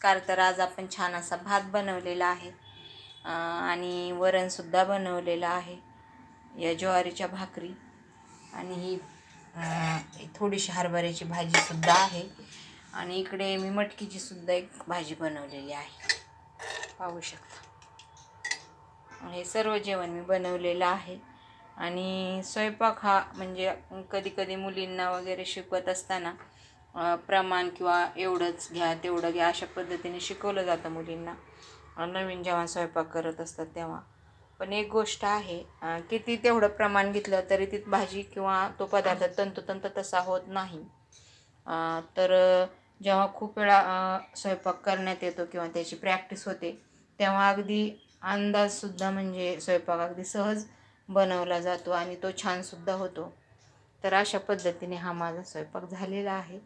नमस्कार. तर आज आपण छान असा भात बनवलेला आहे आणि वरणसुद्धा बनवलेलं आहे, या ज्वारीच्या भाकरी, आणि ही थोडीशी हरभऱ्याची भाजीसुद्धा आहे, आणि इकडे मी मटकीची सुद्धा एक भाजी बनवलेली आहे, पाहू शकता. हे सर्व जेवण मी बनवलेलं आहे. आणि स्वयंपाक हा म्हणजे कधी कधी मुलींना वगैरे शिकवत असताना प्रमाण किंवा एवढंच घ्या तेवढं घ्या अशा पद्धतीने शिकवलं जातं मुलींना, नवीन जेव्हा स्वयंपाक करत असतात तेव्हा. पण एक गोष्ट आहे, किती तेवढं प्रमाण घेतलं तरी ती भाजी किंवा तो पदार्थ तंतोतंत तसा होत नाही. तर जेव्हा खूप वेळा स्वयंपाक करण्यात येतो किंवा त्याची प्रॅक्टिस होते, तेव्हा अगदी अंदाजसुद्धा म्हणजे स्वयंपाक अगदी सहज बनवला जातो आणि तो छानसुद्धा होतो. तर अशा पद्धतीने हा माझा स्वयंपाक झालेला आहे.